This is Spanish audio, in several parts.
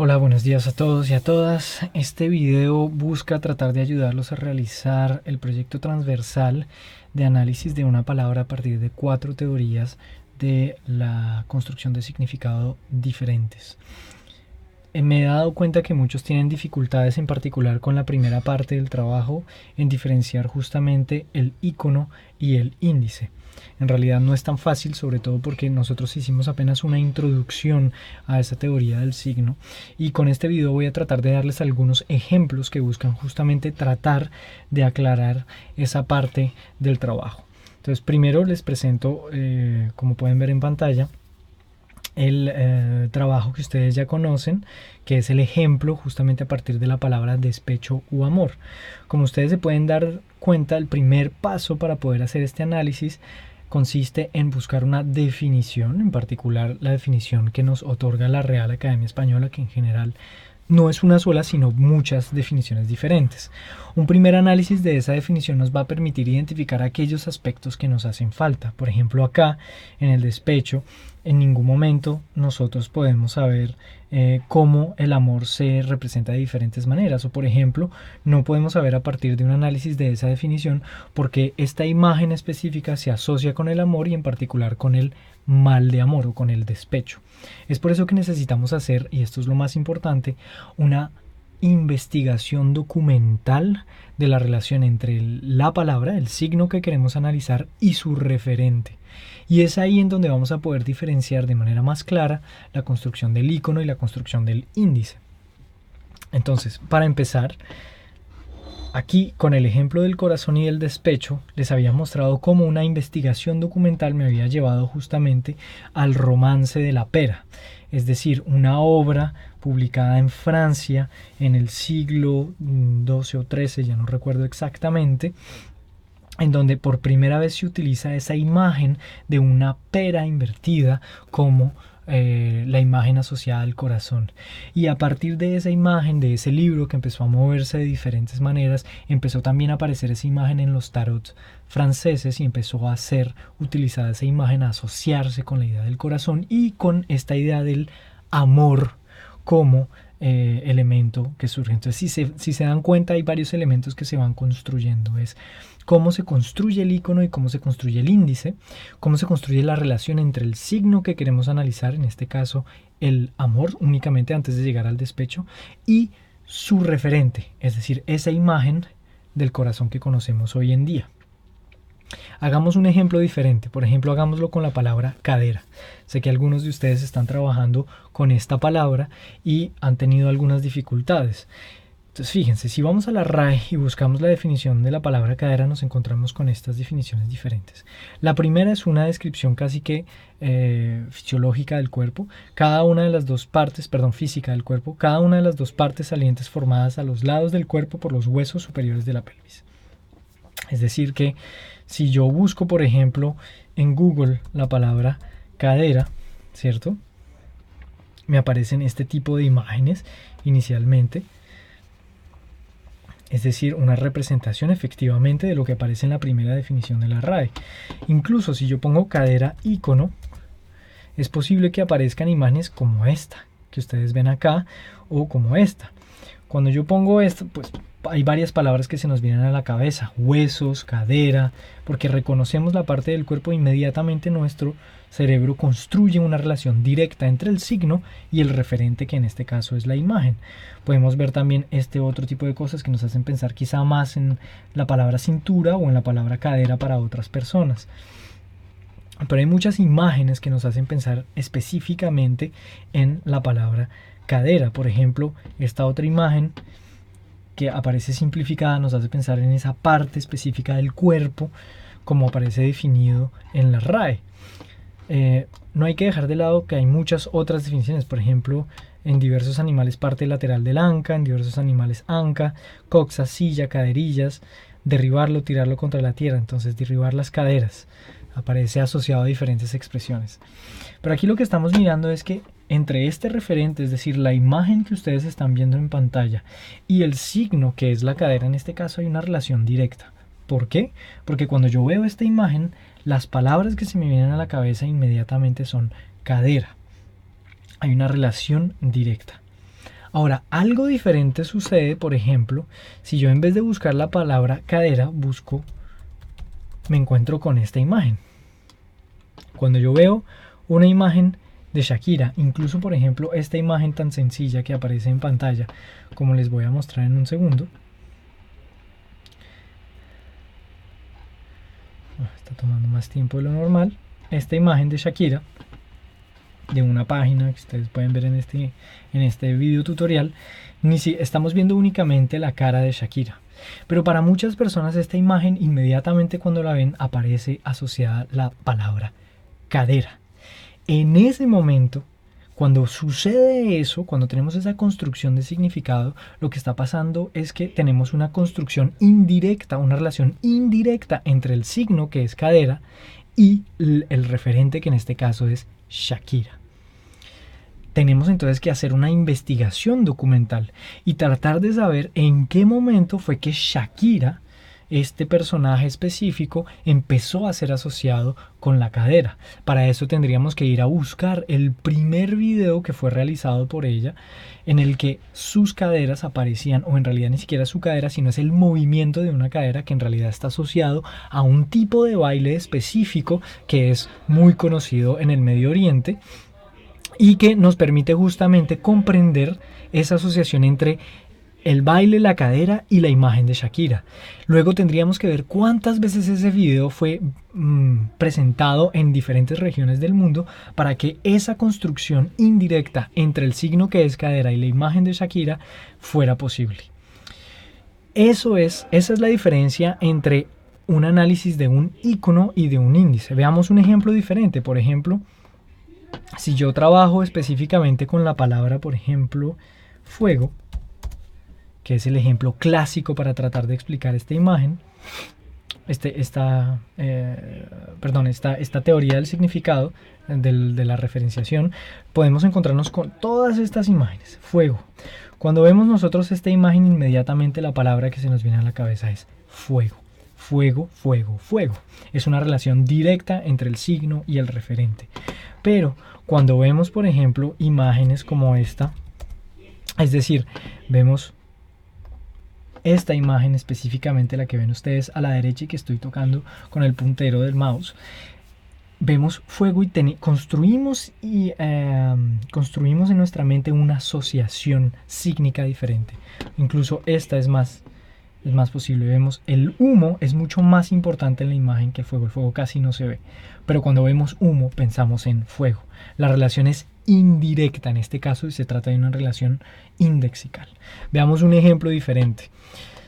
Hola, buenos días a todos y a todas. Este video busca tratar de ayudarlos a realizar el proyecto transversal de análisis de una palabra a partir de 4 teorías de la construcción de significado diferentes. Me he dado cuenta que muchos tienen dificultades, en particular con la primera parte del trabajo, en diferenciar justamente el icono y el índice. En realidad no es tan fácil, sobre todo porque nosotros hicimos apenas una introducción a esa teoría del signo, y con este video voy a tratar de darles algunos ejemplos que buscan justamente tratar de aclarar esa parte del trabajo. Entonces, primero les presento, como pueden ver en pantalla, el trabajo que ustedes ya conocen, que es el ejemplo justamente a partir de la palabra despecho u amor. Como ustedes se pueden dar cuenta, el primer paso para poder hacer este análisis consiste en buscar una definición, en particular la definición que nos otorga la Real Academia Española, que en general no es una sola, sino muchas definiciones diferentes. Un primer análisis de esa definición nos va a permitir identificar aquellos aspectos que nos hacen falta. Por ejemplo, acá en el despecho, en ningún momento nosotros podemos saber cómo el amor se representa de diferentes maneras, o por ejemplo no podemos saber a partir de un análisis de esa definición porque esta imagen específica se asocia con el amor y en particular con el mal de amor o con el despecho. Es por eso que necesitamos hacer, y esto es lo más importante, una investigación documental de la relación entre la palabra, el signo que queremos analizar, y su referente. Y es ahí en donde vamos a poder diferenciar de manera más clara la construcción del icono y la construcción del índice. Entonces, para empezar, aquí con el ejemplo del corazón y del despecho, les había mostrado cómo una investigación documental me había llevado justamente al romance de la pera, es decir, una obra publicada en Francia en el siglo XII o XIII, ya no recuerdo exactamente, en donde por primera vez se utiliza esa imagen de una pera invertida como la imagen asociada al corazón. Y a partir de esa imagen, de ese libro que empezó a moverse de diferentes maneras, empezó también a aparecer esa imagen en los tarots franceses y empezó a ser utilizada esa imagen, a asociarse con la idea del corazón y con esta idea del amor como elemento que surge. Entonces, si se dan cuenta, hay varios elementos que se van construyendo. Es cómo se construye el icono y cómo se construye el índice, cómo se construye la relación entre el signo que queremos analizar, en este caso el amor, únicamente antes de llegar al despecho, y su referente, es decir, esa imagen del corazón que conocemos hoy en día. Hagamos un ejemplo diferente, por ejemplo, hagámoslo con la palabra cadera. Sé que algunos de ustedes están trabajando con esta palabra y han tenido algunas dificultades. Entonces, fíjense, si vamos a la RAE y buscamos la definición de la palabra cadera, nos encontramos con estas definiciones diferentes. La primera es una descripción casi que fisiológica del cuerpo. Cada una de las dos partes, física del cuerpo, cada una de las dos partes salientes formadas a los lados del cuerpo por los huesos superiores de la pelvis. Es decir que si yo busco, por ejemplo, en Google la palabra cadera, ¿cierto? Me aparecen este tipo de imágenes inicialmente. Es decir, una representación efectivamente de lo que aparece en la primera definición de la RAE. Incluso si yo pongo cadera icono, es posible que aparezcan imágenes como esta, que ustedes ven acá, o como esta. Cuando yo pongo esto, pues hay varias palabras que se nos vienen a la cabeza: huesos, cadera, porque reconocemos la parte del cuerpo, inmediatamente nuestro cerebro construye una relación directa entre el signo y el referente, que en este caso es la imagen. Podemos ver también este otro tipo de cosas que nos hacen pensar quizá más en la palabra cintura o en la palabra cadera para otras personas. Pero hay muchas imágenes que nos hacen pensar específicamente en la palabra cadera. Por ejemplo, esta otra imagen que aparece simplificada nos hace pensar en esa parte específica del cuerpo como aparece definido en la RAE. No hay que dejar de lado que hay muchas otras definiciones. Por ejemplo, en diversos animales parte lateral del anca, en diversos animales anca, coxa, silla, caderillas, derribarlo, tirarlo contra la tierra. Entonces, derribar las caderas aparece asociado a diferentes expresiones. Pero aquí lo que estamos mirando es que entre este referente, es decir, la imagen que ustedes están viendo en pantalla, y el signo que es la cadera, en este caso hay una relación directa. ¿Por qué? Porque cuando yo veo esta imagen, las palabras que se me vienen a la cabeza inmediatamente son cadera. Hay una relación directa. Ahora, algo diferente sucede, por ejemplo, si yo en vez de buscar la palabra cadera, me encuentro con esta imagen. Cuando yo veo una imagen de Shakira, incluso por ejemplo esta imagen tan sencilla que aparece en pantalla, como les voy a mostrar en un segundo. Está tomando más tiempo de lo normal. Esta imagen de Shakira, de una página que ustedes pueden ver en este video tutorial, estamos viendo únicamente la cara de Shakira. Pero para muchas personas esta imagen, inmediatamente cuando la ven, aparece asociada la palabra cadera. En ese momento, cuando sucede eso, cuando tenemos esa construcción de significado, lo que está pasando es que tenemos una construcción indirecta, una relación indirecta entre el signo, que es cadera, y el referente, que en este caso es Shakira. Tenemos entonces que hacer una investigación documental y tratar de saber en qué momento fue que Shakira, este personaje específico, empezó a ser asociado con la cadera. Para eso tendríamos que ir a buscar el primer video que fue realizado por ella, en el que sus caderas aparecían, o en realidad ni siquiera su cadera, sino es el movimiento de una cadera que en realidad está asociado a un tipo de baile específico que es muy conocido en el Medio Oriente, y que nos permite justamente comprender esa asociación entre el baile, la cadera y la imagen de Shakira. Luego tendríamos que ver cuántas veces ese video fue presentado en diferentes regiones del mundo para que esa construcción indirecta entre el signo que es cadera y la imagen de Shakira fuera posible. Esa es la diferencia entre un análisis de un icono y de un índice. Veamos un ejemplo diferente. Por ejemplo, si yo trabajo específicamente con la palabra, por ejemplo, fuego, que es el ejemplo clásico para tratar de explicar esta imagen, esta teoría del significado, de la referenciación, podemos encontrarnos con todas estas imágenes. Fuego. Cuando vemos nosotros esta imagen, inmediatamente la palabra que se nos viene a la cabeza es fuego. Fuego, fuego, fuego. Es una relación directa entre el signo y el referente. Pero cuando vemos, por ejemplo, imágenes como esta, es decir, vemos esta imagen específicamente, la que ven ustedes a la derecha y que estoy tocando con el puntero del mouse, vemos fuego y construimos en nuestra mente una asociación sígnica diferente. Incluso esta es más posible. Vemos el humo, es mucho más importante en la imagen que el fuego casi no se ve, pero cuando vemos humo pensamos en fuego. La relación es indirecta en este caso y se trata de una relación indexical. Veamos un ejemplo diferente.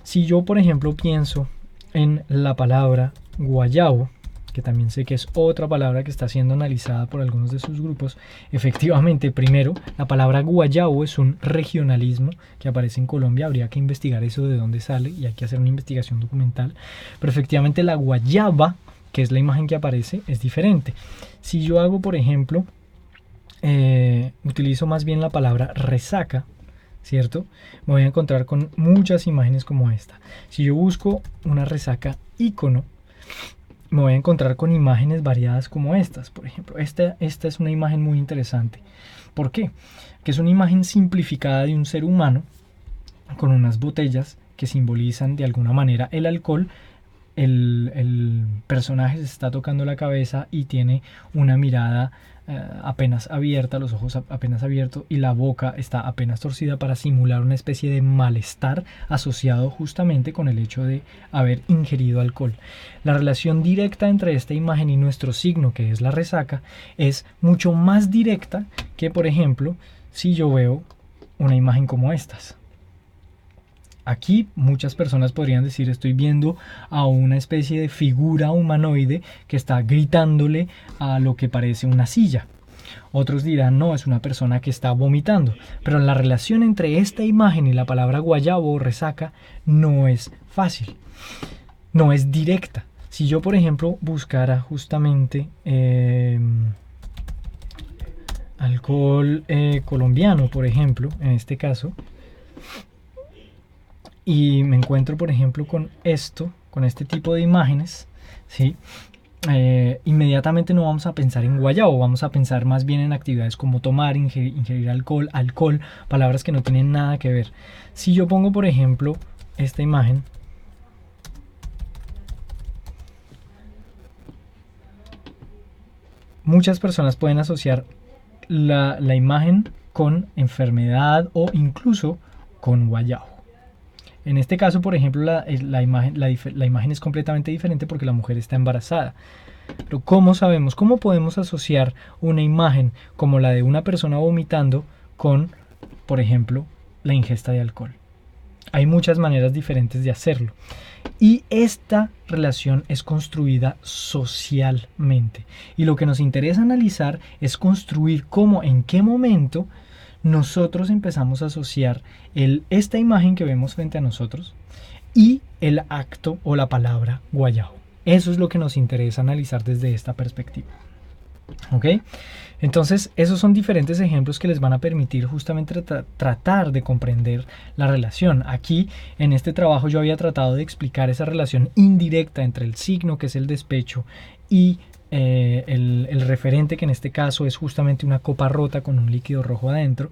Si yo, por ejemplo, pienso en la palabra guayabo, que también sé que es otra palabra que está siendo analizada por algunos de sus grupos, efectivamente, primero, la palabra guayabo es un regionalismo que aparece en Colombia. Habría que investigar eso, de dónde sale, y hay que hacer una investigación documental. Pero efectivamente la guayaba, que es la imagen que aparece, es diferente. Si yo hago, por ejemplo, utilizo más bien la palabra resaca, ¿cierto? Me voy a encontrar con muchas imágenes como esta. Si yo busco una resaca icono, me voy a encontrar con imágenes variadas como estas. Por ejemplo, esta es una imagen muy interesante. ¿Por qué? Que es una imagen simplificada de un ser humano con unas botellas que simbolizan de alguna manera el alcohol. El personaje se está tocando la cabeza y tiene una mirada apenas abierta, los ojos apenas abiertos, y la boca está apenas torcida para simular una especie de malestar asociado justamente con el hecho de haber ingerido alcohol. La relación directa entre esta imagen y nuestro signo, que es la resaca, es mucho más directa que, por ejemplo, si yo veo una imagen como estas. Aquí muchas personas podrían decir: estoy viendo a una especie de figura humanoide que está gritándole a lo que parece una silla. Otros dirán: no, es una persona que está vomitando. Pero la relación entre esta imagen y la palabra guayabo o resaca no es fácil, no es directa. Si yo, por ejemplo, buscara justamente alcohol colombiano, por ejemplo, en este caso, y me encuentro, por ejemplo, con este tipo de imágenes, ¿sí? inmediatamente no vamos a pensar en guayabo, vamos a pensar más bien en actividades como tomar, ingerir alcohol, palabras que no tienen nada que ver. Si yo pongo, por ejemplo, esta imagen, muchas personas pueden asociar la imagen con enfermedad o incluso con guayabo. En este caso, por ejemplo, la imagen es completamente diferente porque la mujer está embarazada. Pero ¿cómo sabemos? ¿Cómo podemos asociar una imagen como la de una persona vomitando con, por ejemplo, la ingesta de alcohol? Hay muchas maneras diferentes de hacerlo. Y esta relación es construida socialmente. Y lo que nos interesa analizar es construir cómo, en qué momento nosotros empezamos a asociar esta imagen que vemos frente a nosotros y el acto o la palabra guayabo. Eso es lo que nos interesa analizar desde esta perspectiva. ¿Ok? Entonces, esos son diferentes ejemplos que les van a permitir justamente tratar de comprender la relación. Aquí, en este trabajo, yo había tratado de explicar esa relación indirecta entre el signo, que es el despecho, y el referente, que en este caso es justamente una copa rota con un líquido rojo adentro.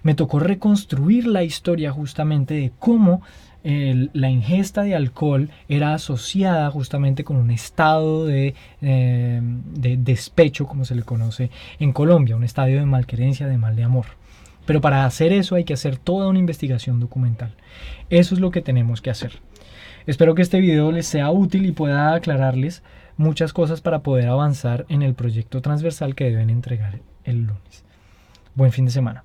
Me tocó reconstruir la historia justamente de cómo la ingesta de alcohol era asociada justamente con un estado de despecho, como se le conoce en Colombia, un estado de malquerencia, de mal de amor. Pero para hacer eso hay que hacer toda una investigación documental. Eso es lo que tenemos que hacer. Espero que este video les sea útil y pueda aclararles muchas cosas para poder avanzar en el proyecto transversal que deben entregar el lunes. Buen fin de semana.